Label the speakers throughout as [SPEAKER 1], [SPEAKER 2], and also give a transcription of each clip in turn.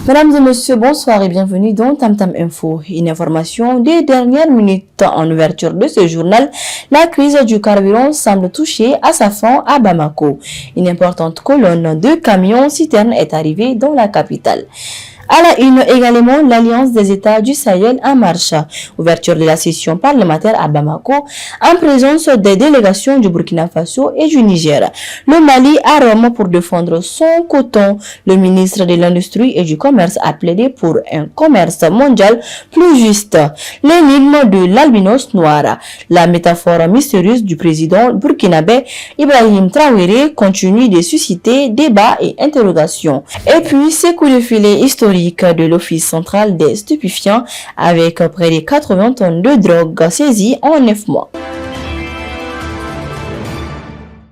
[SPEAKER 1] Mesdames et messieurs, bonsoir et bienvenue dans Tam Tam Info. Une information des dernières minutes en ouverture de ce journal. La crise du carburant semble toucher à sa fin à Bamako. Une importante colonne de camions citernes est arrivée dans la capitale. À la une également, l'Alliance des États du Sahel en marche. Ouverture de la session parlementaire à Bamako en présence des délégations du Burkina Faso et du Niger. Le Mali à Rome pour défendre son coton. Le ministre de l'Industrie et du Commerce a plaidé pour un commerce mondial plus juste. L'énigme de l'albinos noir. La métaphore mystérieuse du président burkinabé Ibrahim Traoré continue de susciter débats et interrogations. Et puis, ces coups de filet historiques de l'Office central des stupéfiants avec près de 80 tonnes de drogue saisies en 9 mois.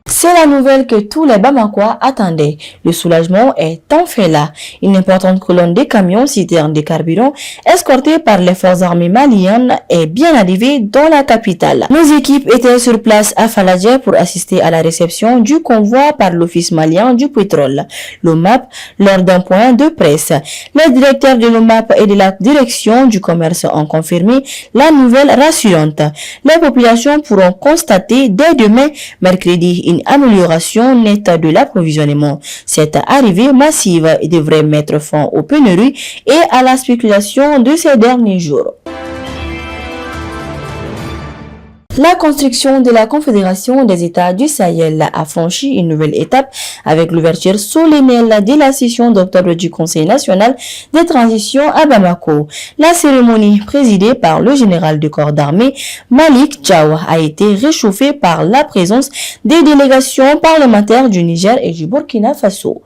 [SPEAKER 1] C'est la nouvelle que tous les Bamakois attendaient. Le soulagement est enfin là. Une importante colonne de camions citernes de carburant escortés par les forces armées maliennes est bien arrivée dans la capitale. Nos équipes étaient sur place à Faladja pour assister à la réception du convoi par l'Office malien du pétrole, l'OMAP, lors d'un point de presse. Les directeurs de l'OMAP et de la direction du commerce ont confirmé la nouvelle rassurante. Les populations pourront constater dès demain, mercredi, une amélioration nette de l'approvisionnement. Cette arrivée massive devrait mettre fin aux pénuries et à la spéculation de ces derniers jours. La construction de la Confédération des États du Sahel a franchi une nouvelle étape avec l'ouverture solennelle de la session d'octobre du Conseil national des transitions à Bamako. La cérémonie présidée par le général du corps d'armée Malik Diaw a été réchauffée par la présence des délégations parlementaires du Niger et du Burkina Faso.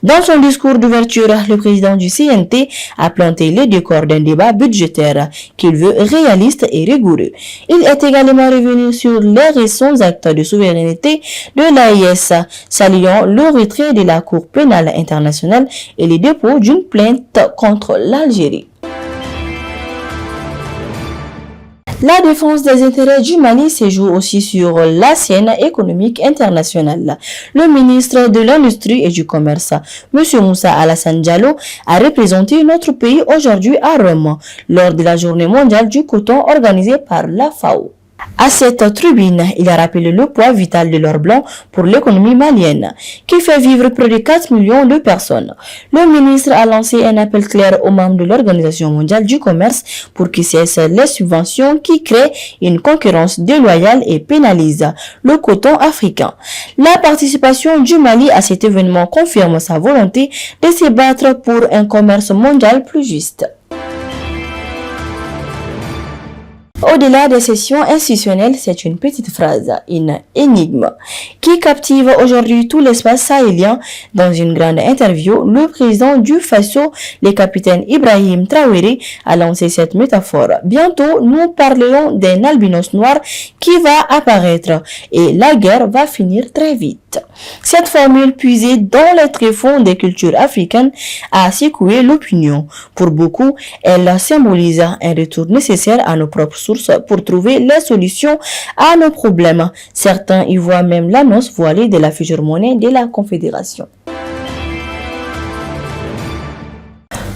[SPEAKER 1] Dans son discours d'ouverture, le président du CNT a planté les décors d'un débat budgétaire qu'il veut réaliste et rigoureux. Il est également revenir sur les récents actes de souveraineté de l'AES, saluant le retrait de la Cour pénale internationale et le dépôt d'une plainte contre l'Algérie. La défense des intérêts du Mali se joue aussi sur la scène économique internationale. Le ministre de l'Industrie et du Commerce, M. Moussa Alassane Diallo, a représenté notre pays aujourd'hui à Rome, lors de la journée mondiale du coton organisée par la FAO. À cette tribune, il a rappelé le poids vital de l'or blanc pour l'économie malienne, qui fait vivre près de 4 millions de personnes. Le ministre a lancé un appel clair aux membres de l'Organisation mondiale du commerce pour qu'ils cessent les subventions qui créent une concurrence déloyale et pénalisent le coton africain. La participation du Mali à cet événement confirme sa volonté de se battre pour un commerce mondial plus juste. Au-delà des sessions institutionnelles, c'est une petite phrase, une énigme, qui captive aujourd'hui tout l'espace sahélien. Dans une grande interview, le président du Faso, le capitaine Ibrahim Traoré, a lancé cette métaphore. Bientôt, nous parlerons d'un albinos noir qui va apparaître et la guerre va finir très vite. Cette formule puisée dans les tréfonds des cultures africaines a secoué l'opinion. Pour beaucoup, elle symbolise un retour nécessaire à nos propres sources pour trouver les solutions à nos problèmes. Certains y voient même l'annonce voilée de la future monnaie de la Confédération.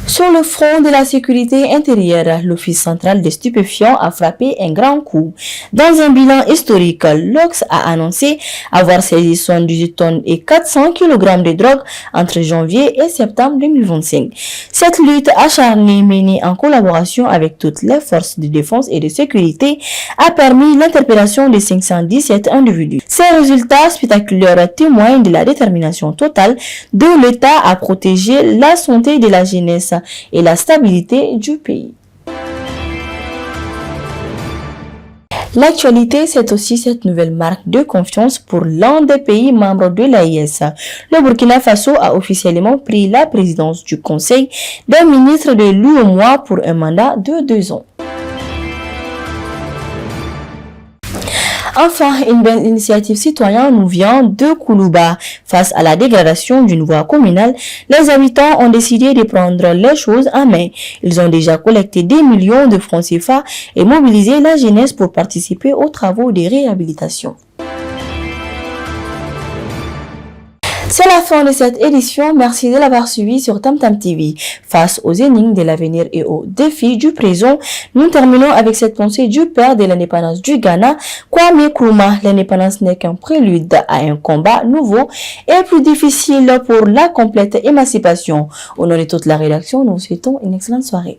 [SPEAKER 1] Sur le front de la sécurité intérieure, l'Office central des stupéfiants a frappé un grand coup. Dans un bilan historique, l'Ox a annoncé avoir saisi 78 tonnes et 400 kg de drogue entre janvier et septembre 2025. Cette lutte acharnée menée en collaboration avec toutes les forces de défense et de sécurité a permis l'interpellation de 517 individus. Ces résultats spectaculaires témoignent de la détermination totale de l'État à protéger la santé de la jeunesse et la stabilité du pays. L'actualité, c'est aussi cette nouvelle marque de confiance pour l'un des pays membres de l'AES. Le Burkina Faso a officiellement pris la présidence du Conseil des ministres de l'UEMOA pour un mandat de 2 ans. Enfin, une belle initiative citoyenne nous vient de Koulouba. Face à la dégradation d'une voie communale, les habitants ont décidé de prendre les choses en main. Ils ont déjà collecté des millions de francs CFA et mobilisé la jeunesse pour participer aux travaux de réhabilitation. C'est la fin de cette édition. Merci de l'avoir suivi sur Tamtam TV. Face aux énigmes de l'avenir et aux défis du présent, nous terminons avec cette pensée du père de l'indépendance du Ghana, Kwame Nkrumah. L'indépendance n'est qu'un prélude à un combat nouveau et plus difficile pour la complète émancipation. Au nom de toute la rédaction, nous vous souhaitons une excellente soirée.